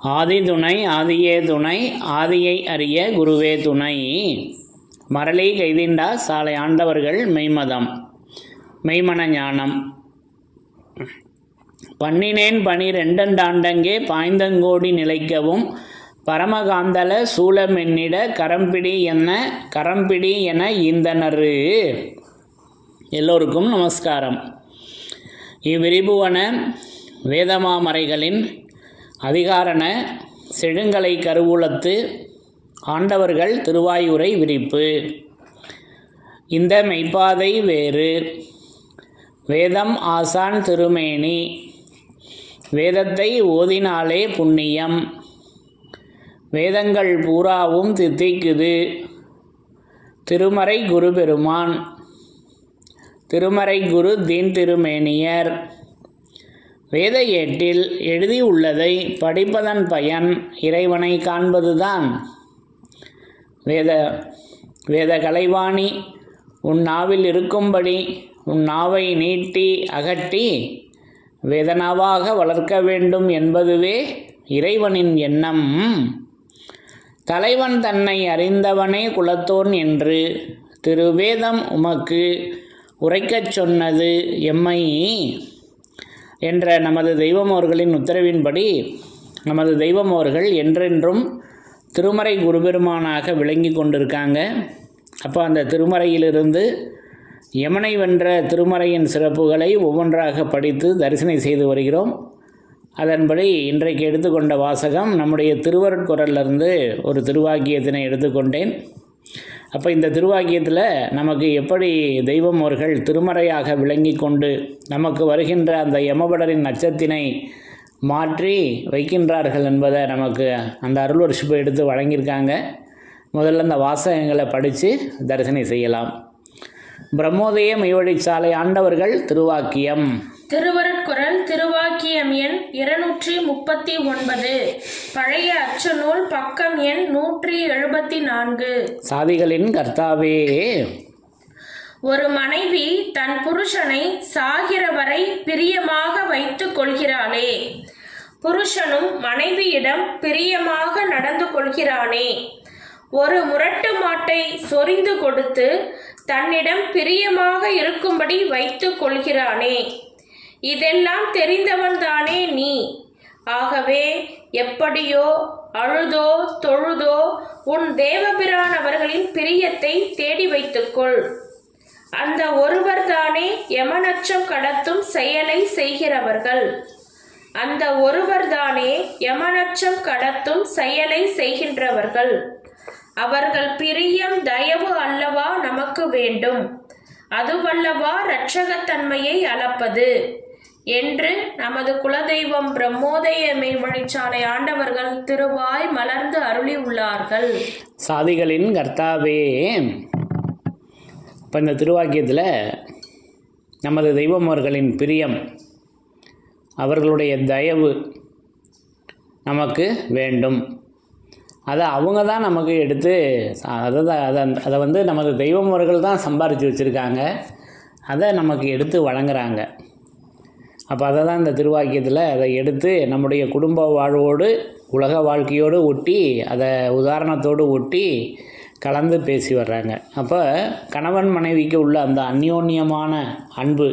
ஆதி துணை ஆதியே துணை ஆதியை அறிய குருவே துணை. மரளி கைதிண்டா சாலை ஆண்டவர்கள் மெய்மதம் மெய்மன ஞானம். பண்ணினேன் பணி ரெண்டண்டாண்டங்கே பாய்ந்தங்கோடி நிலைக்கவும் பரமகாந்தல சூழமென்னிட கரம்பிடி என ஈந்தனரு. எல்லோருக்கும் நமஸ்காரம். இவ்விரிபுவன வேதமாமறைகளின் அதிகாரண செழுங்கலை கருவூலத்து ஆண்டவர்கள் திருவாயுரை விரிப்பு. இந்த மெய்ப்பாதை வேறு வேதம் ஆசான் திருமேனி, வேதத்தை ஓதினாலே புண்ணியம், வேதங்கள் பூராவும் தித்திக்குது திருமறை குரு பெருமான், திருமறை குரு தீன் திருமேனியர். வேத ஏட்டில் எழுதி உள்ளதை படிப்பதன் பயன் இறைவனை காண்பதுதான். வேத கலைவாணி உன் நாவில் இருக்கும்படி உன் நாவை நீட்டி அகட்டி வேதனாவாக வளர்க்க வேண்டும் என்பதுவே இறைவனின் எண்ணம். தலைவன் தன்னை அறிந்தவனே குலத்தோன் என்று திருவேதம் உமக்கு உரைக்கச் சொன்னது எம்மை என்ற நமது தெய்வம் அவர்களின் உத்தரவின்படி நமது தெய்வம் அவர்கள் என்றென்றும் திருமறை குருபெருமானாக விளங்கி கொண்டிருக்காங்க. அப்போ அந்த திருமறையிலிருந்து யமனை வென்ற திருமறையின் சிறப்புகளை ஒவ்வொன்றாக படித்து தரிசனை செய்து வருகிறோம். அதன்படி இன்றைக்கு எடுத்துக்கொண்ட வாசகம் நம்முடைய திருவருட்குறளிலிருந்து ஒரு திருவாக்கியத்தினை எடுத்துக்கொண்டேன். அப்போ இந்த திருவாக்கியத்தில் நமக்கு எப்படி தெய்வம் அவர்கள் திருமறையாக விளங்கி கொண்டு நமக்கு வருகின்ற அந்த யமபடரின் அச்சத்தினை மாற்றி வைக்கின்றார்கள் என்பதை நமக்கு அந்த அருள் வருஷப்பை எடுத்து வழங்கியிருக்காங்க. முதல்ல அந்த வாசகங்களை படித்து தரிசனை செய்யலாம். பிரம்மோதய மெய்வழிச்சாலை ஆண்டவர்கள் திருவாக்கியம். திருவருட்குறள் திருவாக்கியம் எண் 239, பழைய அச்சு நூல், பக்கம் எண் 174. சாதிகளின் கர்த்தாவே, ஒரு மனைவி தன் புருஷனை சாகிற வரை பிரியமாக வைத்துக் கொள்கிறாளே, புருஷனும் மனைவியிடம் பிரியமாக நடந்து கொள்கிறானே. ஒரு முரட்டு மாட்டை சொரிந்து கொடுத்து தன்னிடம் பிரியமாக இருக்கும்படி வைத்துக் கொள்கிறானே. இதெல்லாம் தெரிந்தவன்தானே நீ. ஆகவே எப்படியோ அழுதோ தொழுதோ உன் தேவபிரான் அவர்களின் பிரியத்தை தேடி வைத்துக்கொள். அந்த ஒருவர்தானே யமனச்சம் கடத்தும் செயலை செய்கிறவர்கள். அந்த ஒருவர்தானே யமனச்சம் கடத்தும் செயலை செய்கின்றவர்கள். அவர்கள் பிரியம் தயவு அல்லவா நமக்கு வேண்டும், அதுவல்லவா இரட்சகத்தன்மையை அளப்பது என்று நமது குலதெய்வம் பிரம்மோதய மெய்வழிச்சாலை ஆண்டவர்கள் திருவாய் மலர்ந்து அருளி உள்ளார்கள். சாதிகளின் கர்த்தாவே. இப்போ இந்த திருவாக்கியத்தில் நமது தெய்வம் அவர்களின் பிரியம், அவர்களுடைய தயவு நமக்கு வேண்டும். அதை அவங்க தான் நமக்கு எடுத்து அதை வந்து நமது தெய்வம் அவர்கள் தான் சம்பாரித்து வச்சுருக்காங்க. அதை நமக்கு எடுத்து வழங்குறாங்க. அப்போ அதை தான் இந்த திருவாக்கியத்தில் அதை எடுத்து நம்முடைய குடும்ப வாழ்வோடு உலக வாழ்க்கையோடு ஒட்டி அதை உதாரணத்தோடு ஒட்டி கலந்து பேசி வர்றாங்க. அப்போ கணவன் மனைவிக்கு உள்ள அந்த அந்யோன்யமான அன்பு,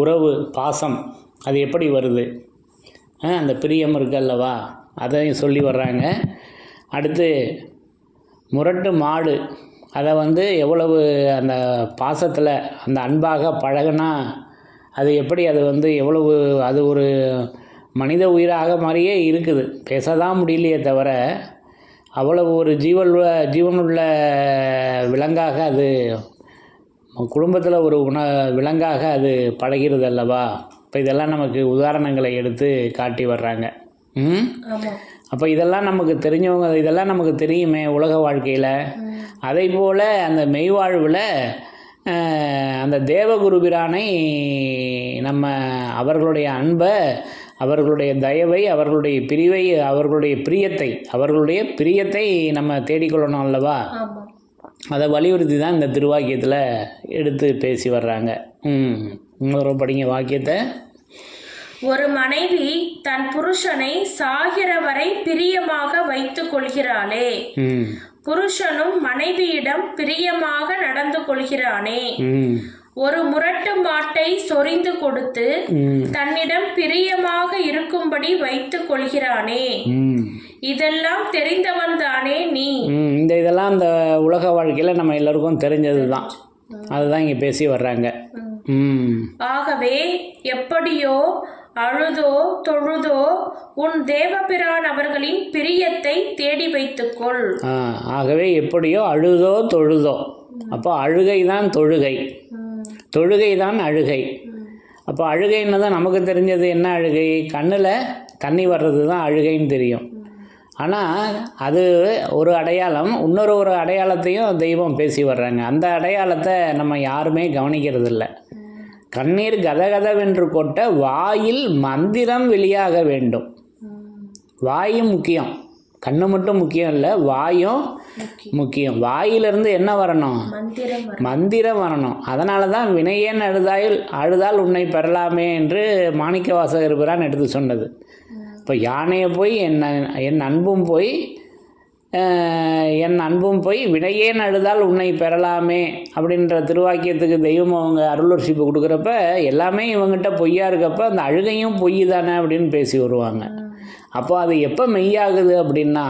உறவு, பாசம் அது எப்படி வருது, அந்த பிரியம் இருக்கல்லவா, அதையும் சொல்லி வர்றாங்க. அடுத்து முரட்டு மாடு, அதை வந்து எவ்வளவு அந்த பாசத்தில் அந்த அன்பாக பழகுனா அது எப்படி, அது வந்து எவ்வளவு, அது ஒரு மனித உயிராக மாதிரியே இருக்குது. பேசதான் முடியலையே தவிர அவ்வளவு ஒரு ஜீவனுள்ள விலங்காக அது குடும்பத்தில் ஒரு விலங்காக அது பழகிறது அல்லவா. இப்போ இதெல்லாம் நமக்கு உதாரணங்களை எடுத்து காட்டி வர்றாங்க. அப்போ இதெல்லாம் நமக்கு தெரிஞ்சவங்க, இதெல்லாம் நமக்கு தெரியுமே உலக வாழ்க்கையில். அதே போல் அந்த மெய்வாழ்வில் அந்த தேவகுருபிரானை நம்ம அவர்களுடைய அன்பை, அவர்களுடைய தயவை, அவர்களுடைய பிரிவை, அவர்களுடைய பிரியத்தை நம்ம தேடிக்கொள்ளணும் அல்லவா. அதை வலியுறுத்தி தான் இந்த திருவாக்கியத்தில் எடுத்து பேசி வர்றாங்க. இன்னொரு படிங்க வாக்கியத்தை. ஒரு மனைவி தன் புருஷனை சாகிற வரை பிரியமாக வைத்துக் கொள்கிறாளே, புருஷனும் மனைவியிடம் பிரியமாக நடந்து கொள்கிறானே. ஒரு முரட்டு மாட்டை சொரிந்து கொடுத்து தன்னிடம் பிரியமாக இருக்கும்படி வைத்துக் கொள்கிறானே, இதெல்லாம் தெரிந்தவன் தானே நீ. இதெல்லாம் இந்த உலக வாழ்க்கையில நம்ம எல்லாருக்கும் தெரிஞ்சது தான். அதுதான் இங்க பேசி வர்றாங்க. ஆகவே எப்படியோ அழுதோ தொழுதோ உன் தேவபிரான் அவர்களின் பிரியத்தை தேடி வைத்துக்கொள். ஆகவே எப்படியோ அழுதோ தொழுதோ, அப்போ அழுகை தான் தொழுகை, தொழுகை தான் அழுகை. அப்போ அழுகைன்னு தான் நமக்கு தெரிஞ்சது என்ன அழுகை, கண்ணில் தண்ணி வர்றது தான் அழுகைன்னு தெரியும். ஆனால் அது ஒரு அடையாளம், ஒரு அடையாளத்தையும் தெய்வம் பேசி வர்றாங்க. அந்த அடையாளத்தை நம்ம யாருமே கவனிக்கிறதில்ல. கண்ணீர் கதகதவென்று கொட்ட வாயில் மந்திரம் வெளியாக வேண்டும். வாயும் முக்கியம், கண்ணு மட்டும் முக்கியம் இல்லை, வாயும் முக்கியம். வாயிலிருந்து என்ன வரணும், மந்திரம் வரணும். அதனால தான் வினையேன் அழுதால் உன்னை பெறலாமே என்று மாணிக்க வாசகர் பிரான் எடுத்து சொன்னது. இப்போ யானையை போய் என் அன்பும் போய் வினையேன் அழுதால் உன்னை பெறலாமே அப்படின்ற திருவாக்கியத்துக்கு தெய்வம் அவங்க அருளர்ஷிப்பு கொடுக்குறப்ப எல்லாமே இவங்ககிட்ட பொய்யா இருக்கப்போ அந்த அழுகையும் பொய் தானே அப்படின்னு பேசி வருவாங்க. அப்போ அது எப்போ மெய்யாகுது அப்படின்னா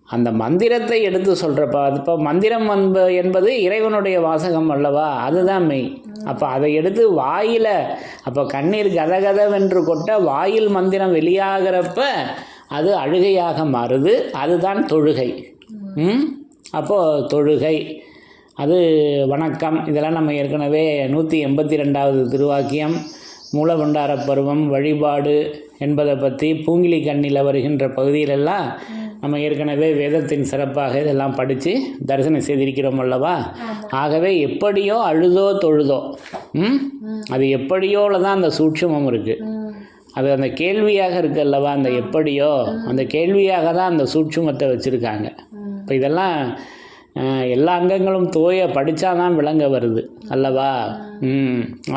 அந்த மந்திரத்தை எடுத்து சொல்கிறப்ப, அது இப்போ மந்திரம் என்பது இறைவனுடைய வாசகம் அல்லவா, அதுதான் மெய். அப்போ அதை எடுத்து வாயில், அப்போ கண்ணீர் கதகதவென்று கொட்ட வாயில் மந்திரம் வெளியாகிறப்ப அது அழுகையாக மாறுது. அதுதான் தொழுகை. அப்போது தொழுகை, அது வணக்கம், இதெல்லாம் நம்ம ஏற்கனவே 182வது திருவாக்கியம் மூலபண்டார பருவம் வழிபாடு என்பதை பற்றி பூங்கிலி கண்ணில் வருகின்ற பகுதியிலெல்லாம் நம்ம ஏற்கனவே வேதத்தின் சிறப்பாக இதெல்லாம் படித்து தரிசனம் செய்திருக்கிறோம் அல்லவா. ஆகவே எப்படியோ அழுதோ தொழுதோ, அது எப்படியோல தான் அந்த சூட்சுமம் இருக்குது. அது அந்த கேள்வியாக இருக்குது அல்லவா, அந்த எப்படியோ அந்த கேள்வியாக தான் அந்த சூட்சுமத்தை வச்சுருக்காங்க. இப்போ இதெல்லாம் எல்லா அங்கங்களும் படித்தா தான் விளங்க வருது அல்லவா.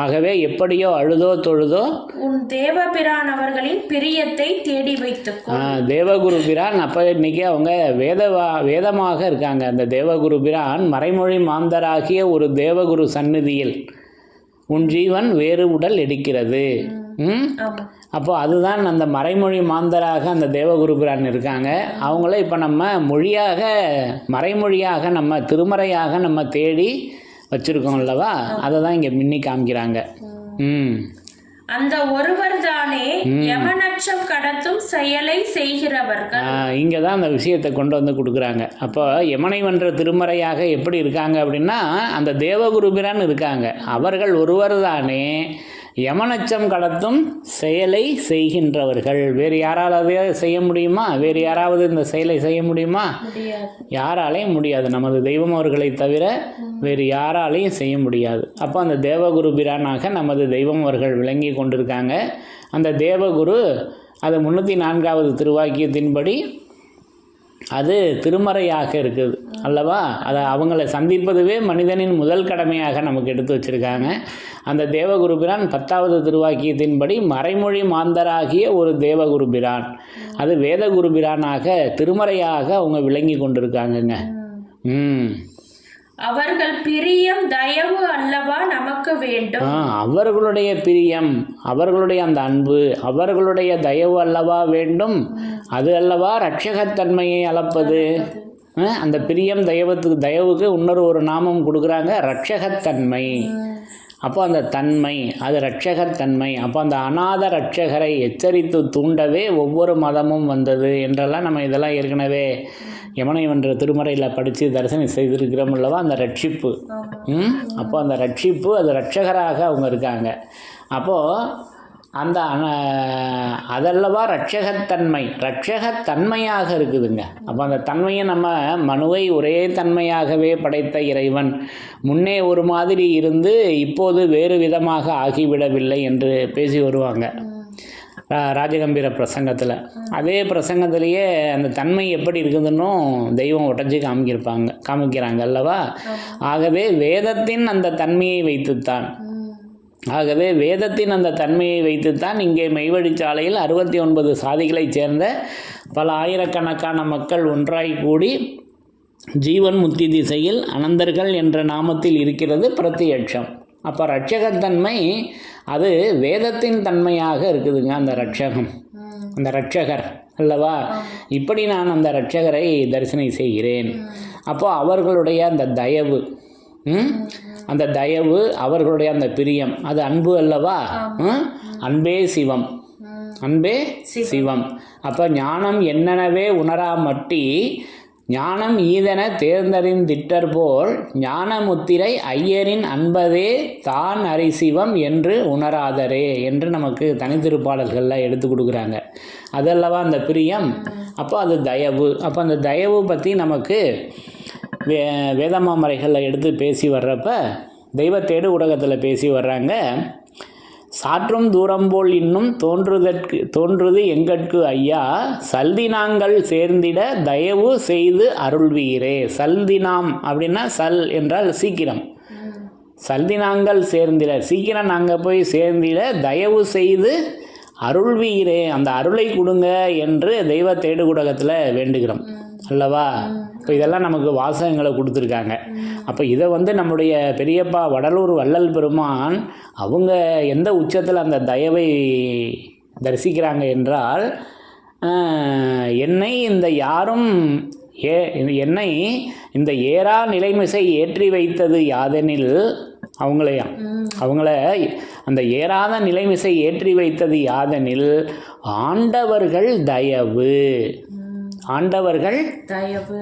ஆகவே எப்படியோ அழுதோ தொழுதோ உன் தேவபிரான் அவர்களின் பிரியத்தை தேடி வைத்துக்கோ. தேவகுரு பிரான் அப்போ இன்னைக்கு அவங்க வேதமாக இருக்காங்க. அந்த தேவகுரு பிரான் மறைமொழி மாந்தராகிய ஒரு தேவகுரு சந்நிதியில் உன் ஜீவன் வேறு உடல் எடுக்கிறது. அப்போ அதுதான் அந்த மறைமொழி மாந்தராக அந்த தேவகுரு பிரான் இருக்காங்க. அவங்கள இப்போ நம்ம மொழியாக, மறைமொழியாக, நம்ம திருமறையாக நம்ம தேடி வச்சுருக்கோம் அல்லவா, அதை தான் இங்கே மின்னி காமிக்கிறாங்க. அந்த ஒருவர் தானே யமனச்சம் கடத்தும் செயலை செய்கிறவர்கள். இங்கே தான் அந்த விஷயத்தை கொண்டு வந்து கொடுக்குறாங்க. அப்போ யமனை வென்ற திருமறையாக எப்படி இருக்காங்க அப்படின்னா அந்த தேவகுரு பிரான் இருக்காங்க. அவர்கள் ஒருவர் தானே யமனச்சம் கடத்தும் செயலை செய்கின்றவர்கள். வேறு யாராவது செய்ய முடியுமா? வேறு யாராவது இந்த செயலை செய்ய முடியுமா? யாராலையும் முடியாது. நமது தெய்வம் அவர்களை தவிர வேறு யாராலையும் செய்ய முடியாது. அப்போ அந்த தேவகுரு பிரானாக நமது தெய்வம் அவர்கள் விளங்கி கொண்டிருக்காங்க. அந்த தேவகுரு அது 304வது திருவாக்கியத்தின்படி அது திருமறையாக இருக்குது அல்லவா. அதை அவங்கள சந்திப்பதுவே மனிதனின் முதல் கடமையாக நமக்கு எடுத்து வச்சுருக்காங்க. அந்த தேவகுரு பிரான் 10வது திருவாக்கியத்தின்படி மறைமொழி மாந்தராகிய ஒரு தேவகுரு பிரான், அது வேதகுரு பிரானாக திருமறையாக அவங்க விளங்கி கொண்டிருக்காங்கங்க. அவர்கள் பிரியம் தயவு அல்லவா நமக்கு வேண்டும். அவர்களுடைய பிரியம், அவர்களுடைய அந்த அன்பு, அவர்களுடைய தயவு அல்லவா வேண்டும். அது அல்லவா ரட்சகத்தன்மையை அளப்பது. அந்த பிரியம் தயவுக்கு இன்னொரு நாமம் கொடுக்குறாங்க, ரட்சகத்தன்மை. அப்போ அந்த தன்மை அது ரட்சகத்தன்மை. அப்போ அந்த அநாத ரட்சகரை எச்சரித்து தூண்டவே ஒவ்வொரு மதமும் வந்தது என்றெல்லாம் நம்ம இதெல்லாம் ஏற்கனவே யமனை வென்ற திருமறையில் படித்து தரிசனம் செய்திருக்கிறோம் அல்லவா. அந்த ரட்சிப்பு, அப்போ அந்த ரட்சிப்பு, அது ரட்சகராக அவங்க இருக்காங்க. அப்போது அந்த அதல்லவா ரட்சகத்தன்மையாக இருக்குதுங்க. அப்போ அந்த தன்மையை நம்ம மனுவை ஒரே தன்மையாகவே படைத்த இறைவன் முன்னே ஒரு மாதிரி இருந்து இப்போது வேறு விதமாக ஆகிவிடவில்லை என்று பேசி வருவாங்க ராஜகம்பீர பிரசங்கத்தில். அதே பிரசங்கத்திலேயே அந்த தன்மை எப்படி இருக்குதுன்னு தெய்வம் உடஞ்சி காமிக்கிறாங்க அல்லவா. ஆகவே வேதத்தின் அந்த தன்மையை வைத்துத்தான் ஆகவே வேதத்தின் அந்த தன்மையை வைத்துத்தான் இங்கே மெய்வழிச்சாலையில் 69 சாதிகளைச் சேர்ந்த பல ஆயிரக்கணக்கான மக்கள் ஒன்றாய் கூடி ஜீவன் முக்தி திசையில் அனந்தர்கள் என்ற நாமத்தில் இருக்கிறது பிரத்யட்சம். அப்போ ரட்சகத்தன்மை அது வேதத்தின் தன்மையாக இருக்குதுங்க. அந்த ரட்சகம், அந்த ரட்சகர் அல்லவா, இப்படி நான் அந்த ரட்சகரை தரிசனம் செய்கிறேன். அப்போ அவர்களுடைய அந்த தயவு, அந்த தயவு, அவர்களுடைய அந்த பிரியம், அது அன்பு அல்லவா. அன்பே சிவம், அன்பே சிவம். அப்போ ஞானம் என்னெனவே உணரா மட்டி ஞானம் ஈதன தேர்ந்தறிந்திட்டர் போல் ஞானமுத்திரை ஐயரின் அன்பதே தான் அறிசிவம் என்று உணராதரே என்று நமக்கு தனித்திருப்பாடல்களில் எடுத்து கொடுக்குறாங்க. அதல்லவா அந்த பிரியம். அப்போ அது தயவு. அப்போ அந்த தயவு பற்றி நமக்கு வேதமாமறைகளில் எடுத்து பேசி வர்றப்ப தெய்வத்தேடு ஊடகத்தில் பேசி வர்றாங்க. சாற்றும் தூரம் போல் இன்னும் தோன்றுது எங்கட்கு ஐயா, சல்தினாங்கள் சேர்ந்திட தயவு செய்து அருள்வீரே. சல்தினாம் அப்படின்னா சல் என்றால் சீக்கிரம், சல்தினாங்கள் சேர்ந்திட சீக்கிரம் நாங்கள் போய் சேர்ந்திட தயவு செய்து அருள்வீரே, அந்த அருளை கொடுங்க என்று தெய்வ தேடுகுடகத்தில் வேண்டுகிறோம் அல்லவா. இப்போ இதெல்லாம் நமக்கு வாசகங்களை கொடுத்துருக்காங்க. அப்போ இதை நம்முடைய பெரியப்பா வடலூர் வள்ளல் பெருமான் அவங்க எந்த உச்சத்தில் அந்த தயவை தரிசிக்கிறாங்க என்றால், என்னை இந்த யாரும் என்னை இந்த ஏறா நிலைமிசை ஏற்றி வைத்தது யாதெனில், அவங்கள அந்த ஏறாத நிலைமிசை ஏற்றி வைத்தது யாதெனில் ஆண்டவர்கள் தயவு, ஆண்டவர்கள்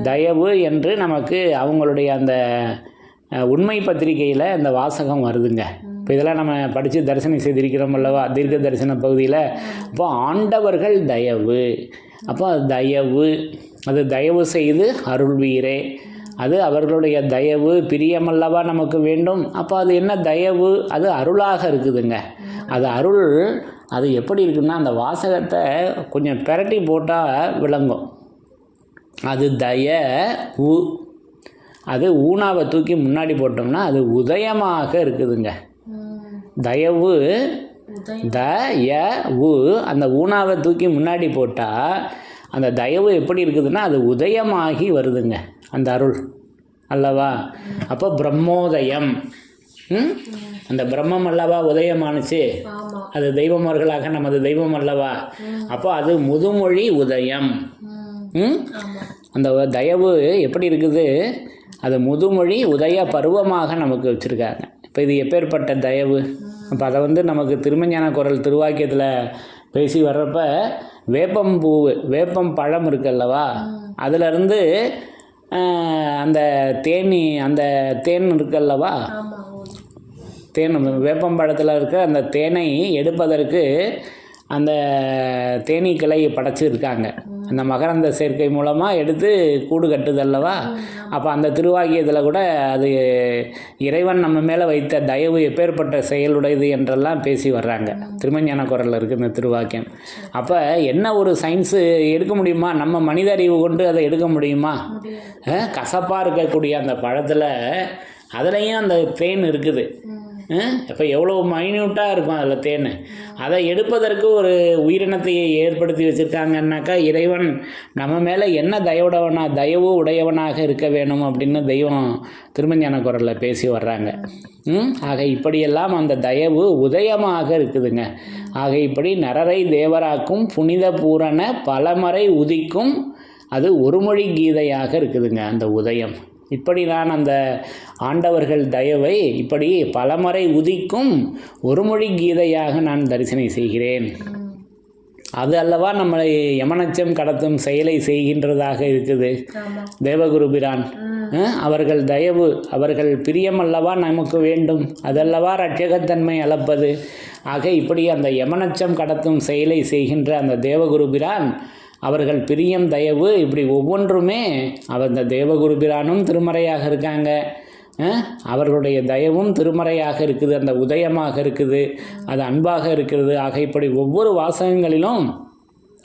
தயவு என்று நமக்கு அவங்களுடைய அந்த உண்மை பத்திரிகையில் அந்த வாசகம் வருதுங்க. இப்போ இதெல்லாம் நம்ம படித்து தரிசனம் செய்திருக்கிறோம் அல்லவா, தீர்க்க தரிசன பகுதியில். அப்போ ஆண்டவர்கள் தயவு, அப்போ தயவு, அது தயவு செய்து அருள்வீரே, அது அவர்களுடைய தயவு பிரியமல்லவா நமக்கு வேண்டும். அப்போ அது என்ன தயவு, அது அருளாக இருக்குதுங்க. அது அருள், அது எப்படி இருக்குன்னா அந்த வாசகத்தை கொஞ்சம் பிரட்டி போட்டால் விளங்கும். அது தயவு, அது ஊனாவை தூக்கி முன்னாடி போட்டோம்னா அது உதயமாக இருக்குதுங்க. தயவு, தயவு, அந்த ஊனாவை தூக்கி முன்னாடி போட்டால் அந்த தயவு எப்படி இருக்குதுன்னா அது உதயமாகி வருதுங்க அந்த அருள் அல்லவா. அப்போ பிரம்மோதயம், அந்த பிரம்மம் அல்லவா உதயமானுச்சு, அது தெய்வமர்களாக நமது தெய்வம் அல்லவா. அப்போ அது முதுமொழி உதயம். அந்த தயவு எப்படி இருக்குது, அது முதுமொழி உதய பருவமாக நமக்கு வச்சுருக்காங்க. இப்போ இது எப்பேற்பட்ட தயவு. அப்போ அதை நமக்கு திருமஞான குரல் திருவாக்கியத்தில் பேசி வர்றப்ப வேப்பம்பூ, வேப்பம் பழம் இருக்குல்லவா, அதிலிருந்து அந்த அந்த தேன் இருக்குல்லவா, தேன் வேப்பம்பழத்தில் இருக்க அந்த தேனை எடுப்பதற்கு அந்த தேனீ கிளை படைச்சிருக்காங்க. அந்த மகரந்த சேர்க்கை மூலமாக எடுத்து கூடு கட்டுதல்லவா. அப்போ அந்த திருவாக்கியத்தில் கூட அது இறைவன் நம்ம மேலே வைத்த தயவு எப்பேற்பட்ட செயலுடையது என்றெல்லாம் பேசி வர்றாங்க. திருமஞான குரலில் இருக்குது இந்த திருவாக்கியம். அப்போ என்ன ஒரு சயின்ஸு எடுக்க முடியுமா, நம்ம மனித அறிவு கொண்டு அதை எடுக்க முடியுமா? கசப்பாக இருக்கக்கூடிய அந்த பழத்தில் அதுலேயும் அந்த தேன் இருக்குது. இப்போ எவ்வளோ மைன்யூட்டாக இருக்கும் அதில் தேன். அதை எடுப்பதற்கு ஒரு உயிரினத்தை ஏற்படுத்தி வச்சுருக்காங்கன்னாக்கா இறைவன் நம்ம மேலே என்ன தயவு உடையவனாக இருக்க வேணும் அப்படின்னு தெய்வம் திருமஞான குரலில் பேசி வர்றாங்க. ஆக இப்படியெல்லாம் அந்த தயவு உதயமாக இருக்குதுங்க. ஆக இப்படி நரரை தேவராக்கும் புனித பூரண பலமறை உதிக்கும் அது ஒருமொழி கீதையாக இருக்குதுங்க அந்த உதயம். இப்படி நான் அந்த ஆண்டவர்கள் தயவை இப்படி பலமறை உதிக்கும் ஒருமொழி கீதையாக நான் தரிசனம் செய்கிறேன். அது அல்லவா நம்மளை யமனச்சம் கடத்தும் செயலை செய்கின்றதாக இருக்குது தேவகுருபிரான். அவர்கள் தயவு, அவர்கள் பிரியம் அல்லவா நமக்கு வேண்டும், அதல்லவா ரட்சகத்தன்மை அளப்பது. ஆக இப்படி அந்த யமனச்சம் கடத்தும் செயலை செய்கின்ற அந்த தேவகுருபிரான், அவர்கள் பிரியம் தயவு, இப்படி ஒவ்வொன்றுமே அந்த தேவகுருபிரானும் திருமறையாக இருக்காங்க, அவர்களுடைய தயவும் திருமறையாக இருக்குது, அந்த உதயமாக இருக்குது, அது அன்பாக இருக்கிறது. ஆக இப்படி ஒவ்வொரு வாசகங்களிலும்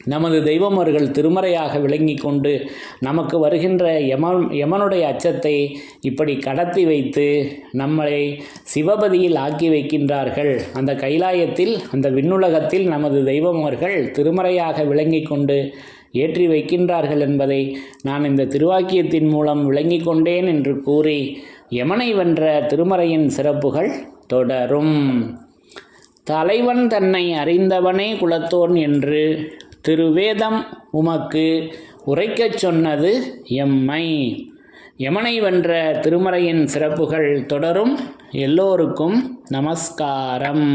நமது தெய்வம் அவர்கள் திருமறையாக விளங்கி கொண்டு நமக்கு வருகின்ற யமனுடைய அச்சத்தை இப்படி கடத்தி வைத்து நம்மளை சிவபதியில் ஆக்கி வைக்கின்றார்கள். அந்த கைலாயத்தில், அந்த விண்ணுலகத்தில் நமது தெய்வம் அவர்கள் திருமறையாக விளங்கி கொண்டு ஏற்றி வைக்கின்றார்கள் என்பதை நான் இந்த திருவாக்கியத்தின் மூலம் விளங்கி கொண்டேன் என்று கூறி, யமனை வென்ற திருமறையின் சிறப்புகள் தொடரும். தலைவன் தன்னை அறிந்தவனே குலத்தோன் என்று திருவேதம் உமக்கு உரைக்கச் சொன்னது எம்மை. யமனை வென்ற திருமறையின் சிறப்புகள் தொடரும். எல்லோருக்கும் நமஸ்காரம்.